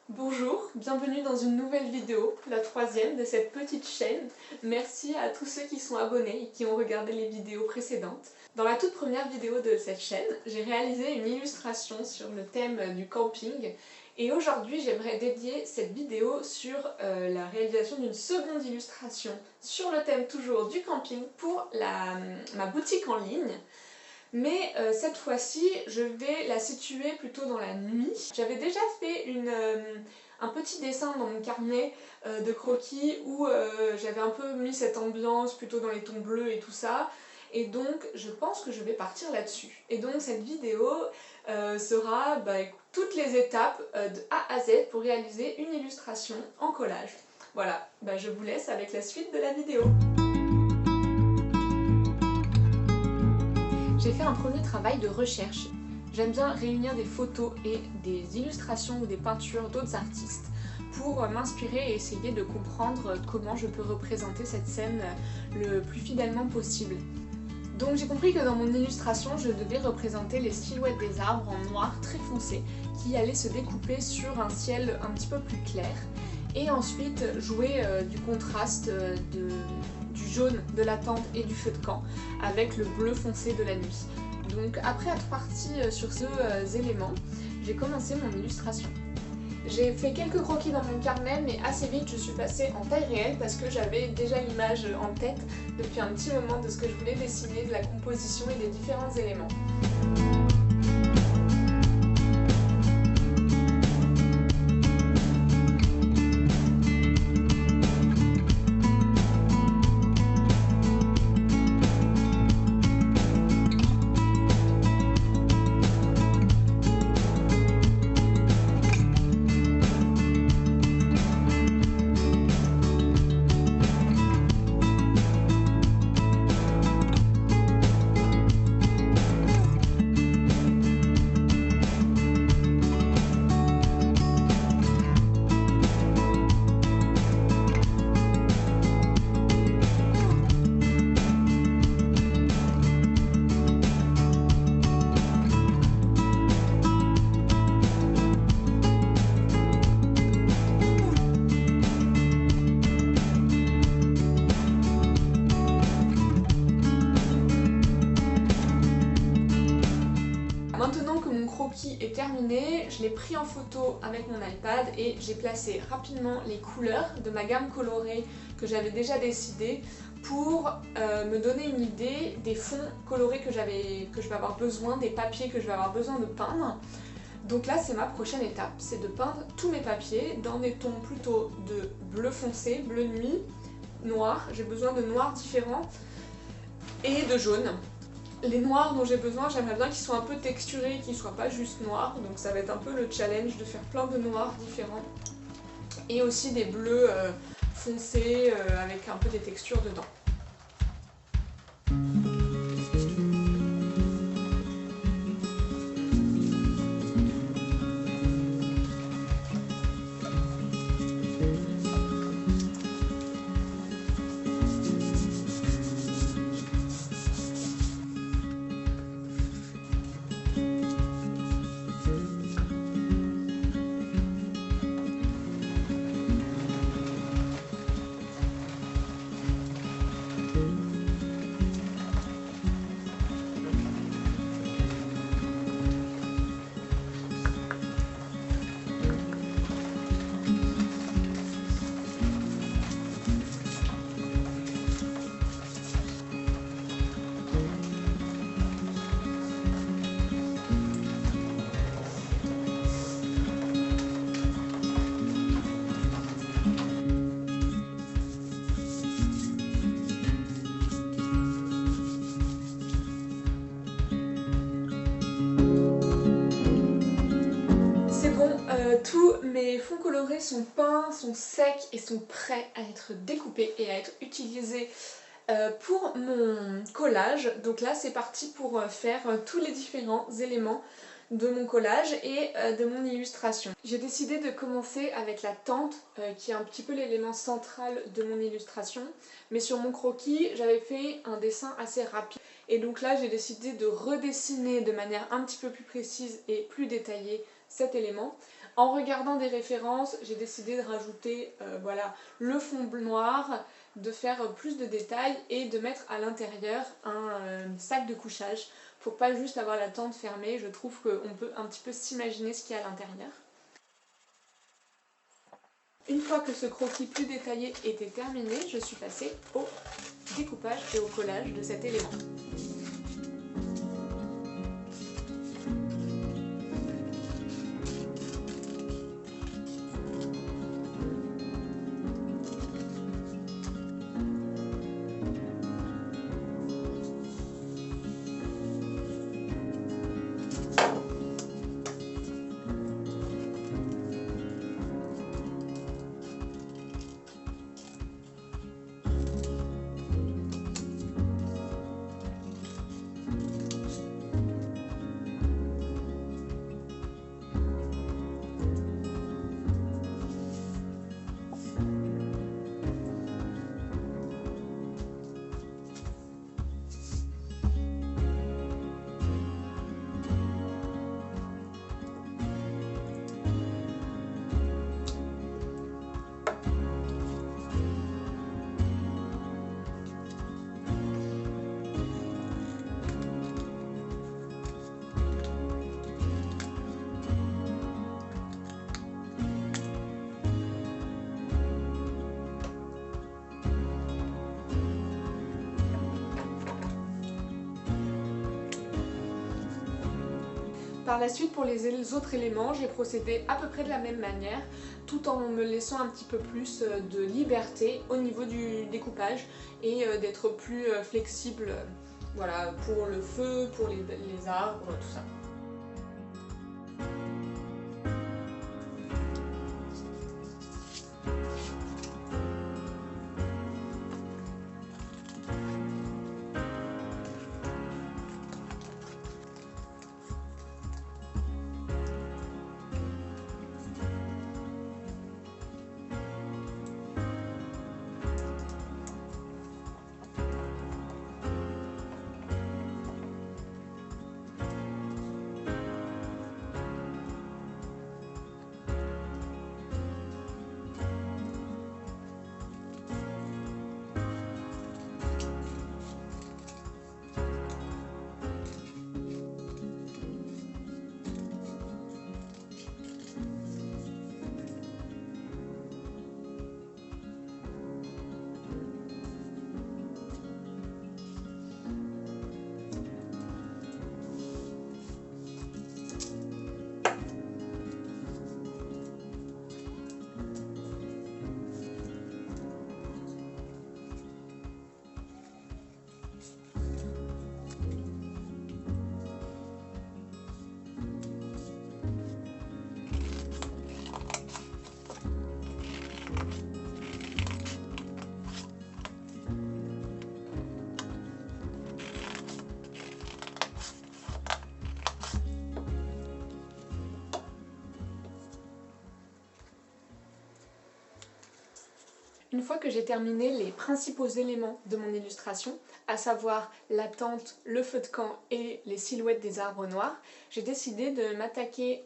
Bonjour, bienvenue dans une nouvelle vidéo, la troisième de cette petite chaîne. Merci à tous ceux qui sont abonnés et qui ont regardé les vidéos précédentes. Dans la toute première vidéo de cette chaîne, j'ai réalisé une illustration sur le thème du camping et aujourd'hui j'aimerais dédier cette vidéo sur la réalisation d'une seconde illustration sur le thème toujours du camping pour ma boutique en ligne. Mais cette fois-ci, je vais la situer plutôt dans la nuit. J'avais déjà fait un petit dessin dans mon carnet de croquis où j'avais un peu mis cette ambiance plutôt dans les tons bleus et tout ça. Et donc, je pense que je vais partir là-dessus. Et donc, cette vidéo sera toutes les étapes de A à Z pour réaliser une illustration en collage. Voilà, je vous laisse avec la suite de la vidéo. J'ai fait un premier travail de recherche. J'aime bien réunir des photos et des illustrations ou des peintures d'autres artistes pour m'inspirer et essayer de comprendre comment je peux représenter cette scène le plus fidèlement possible. Donc j'ai compris que dans mon illustration, je devais représenter les silhouettes des arbres en noir très foncé qui allaient se découper sur un ciel un petit peu plus clair et ensuite jouer du contraste du jaune de la tente et du feu de camp avec le bleu foncé de la nuit. Donc après être partie sur ces éléments, j'ai commencé mon illustration. J'ai fait quelques croquis dans mon carnet, mais assez vite je suis passée en taille réelle parce que j'avais déjà l'image en tête depuis un petit moment de ce que je voulais dessiner, de la composition et des différents éléments. Maintenant que mon croquis est terminé, je l'ai pris en photo avec mon iPad et j'ai placé rapidement les couleurs de ma gamme colorée que j'avais déjà décidé pour me donner une idée des fonds colorés que je vais avoir besoin, des papiers que je vais avoir besoin de peindre. Donc là c'est ma prochaine étape, c'est de peindre tous mes papiers dans des tons plutôt de bleu foncé, bleu nuit, noir, j'ai besoin de noirs différents et de jaune. Les noirs dont j'ai besoin, j'aimerais bien qu'ils soient un peu texturés, qu'ils ne soient pas juste noirs, donc ça va être un peu le challenge de faire plein de noirs différents. Et aussi des bleus foncés avec un peu des textures dedans. Tous mes fonds colorés sont peints, sont secs et sont prêts à être découpés et à être utilisés pour mon collage. Donc là c'est parti pour faire tous les différents éléments de mon collage et de mon illustration. J'ai décidé de commencer avec la tente qui est un petit peu l'élément central de mon illustration, mais sur mon croquis j'avais fait un dessin assez rapide et donc là j'ai décidé de redessiner de manière un petit peu plus précise et plus détaillée cet élément En regardant des références, j'ai décidé de rajouter voilà, le fond noir, de faire plus de détails et de mettre à l'intérieur un sac de couchage pour pas juste avoir la tente fermée. Je trouve qu'on peut un petit peu s'imaginer ce qu'il y a à l'intérieur. Une fois que ce croquis plus détaillé était terminé, je suis passée au découpage et au collage de cet élément. Par la suite, pour les autres éléments, j'ai procédé à peu près de la même manière, tout en me laissant un petit peu plus de liberté au niveau du découpage et d'être plus flexible voilà, pour le feu, pour les arbres, tout ça. Une fois que j'ai terminé les principaux éléments de mon illustration, à savoir la tente, le feu de camp et les silhouettes des arbres noirs, j'ai décidé de m'attaquer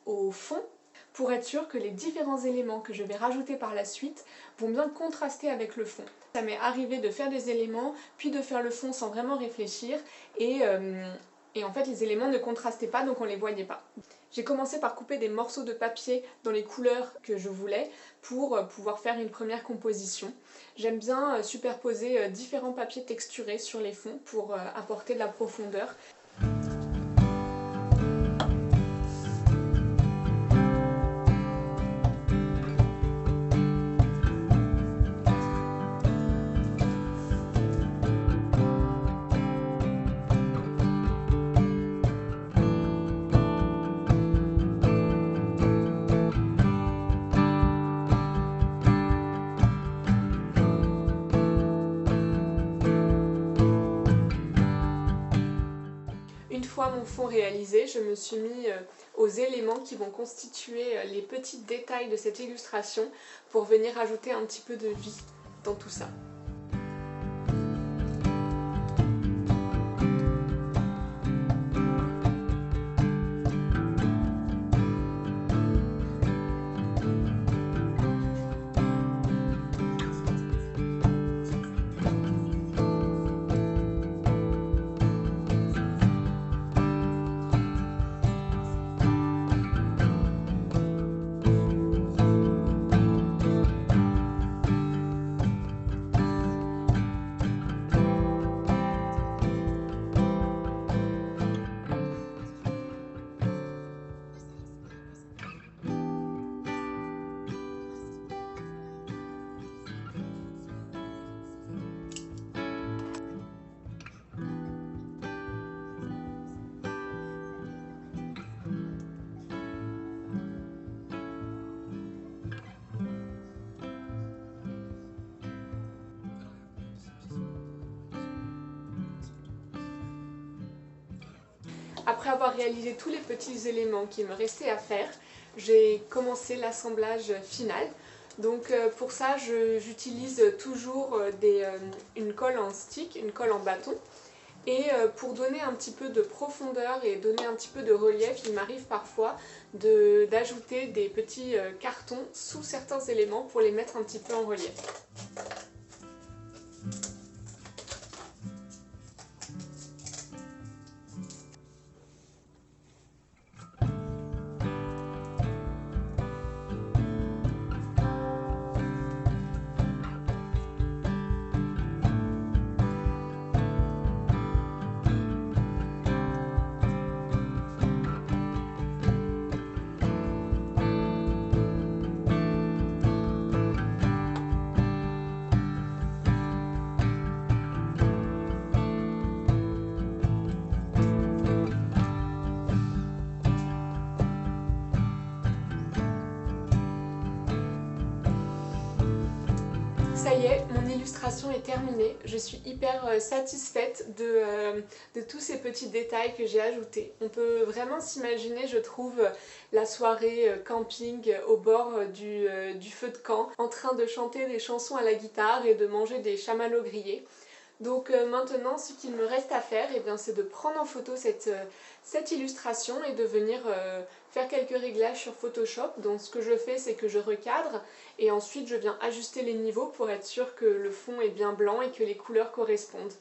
au fond pour être sûr que les différents éléments que je vais rajouter par la suite vont bien contraster avec le fond. Ça m'est arrivé de faire des éléments, puis de faire le fond sans vraiment réfléchir et en fait les éléments ne contrastaient pas donc on les voyait pas. J'ai commencé par couper des morceaux de papier dans les couleurs que je voulais pour pouvoir faire une première composition. J'aime bien superposer différents papiers texturés sur les fonds pour apporter de la profondeur. Une fois mon fond réalisé, je me suis mis aux éléments qui vont constituer les petits détails de cette illustration pour venir ajouter un petit peu de vie dans tout ça. Après avoir réalisé tous les petits éléments qu'il me restait à faire, j'ai commencé l'assemblage final. Donc pour ça, j'utilise toujours une colle en stick, une colle en bâton. Et pour donner un petit peu de profondeur et donner un petit peu de relief, il m'arrive parfois d'ajouter des petits cartons sous certains éléments pour les mettre un petit peu en relief. Ça y est, mon illustration est terminée. Je suis hyper satisfaite de tous ces petits détails que j'ai ajoutés. On peut vraiment s'imaginer, je trouve, la soirée camping au bord du feu de camp, en train de chanter des chansons à la guitare et de manger des chamallows grillés. Donc maintenant, ce qu'il me reste à faire, eh bien, c'est de prendre en photo cette illustration et de venir faire quelques réglages sur Photoshop. Donc ce que je fais, c'est que je recadre et ensuite je viens ajuster les niveaux pour être sûr que le fond est bien blanc et que les couleurs correspondent.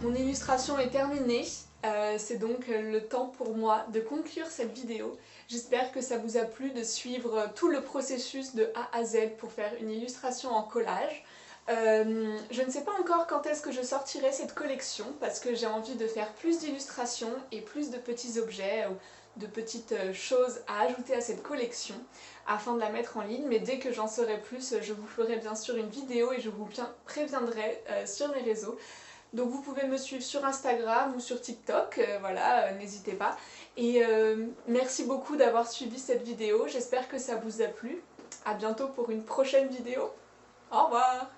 Mon illustration est terminée, c'est donc le temps pour moi de conclure cette vidéo. J'espère que ça vous a plu de suivre tout le processus de A à Z pour faire une illustration en collage. Je ne sais pas encore quand est-ce que je sortirai cette collection parce que j'ai envie de faire plus d'illustrations et plus de petits objets ou de petites choses à ajouter à cette collection afin de la mettre en ligne, mais dès que j'en saurai plus, je vous ferai bien sûr une vidéo et je vous préviendrai sur mes réseaux. Donc vous pouvez me suivre sur Instagram ou sur TikTok, voilà, n'hésitez pas. Et merci beaucoup d'avoir suivi cette vidéo, j'espère que ça vous a plu. À bientôt pour une prochaine vidéo. Au revoir!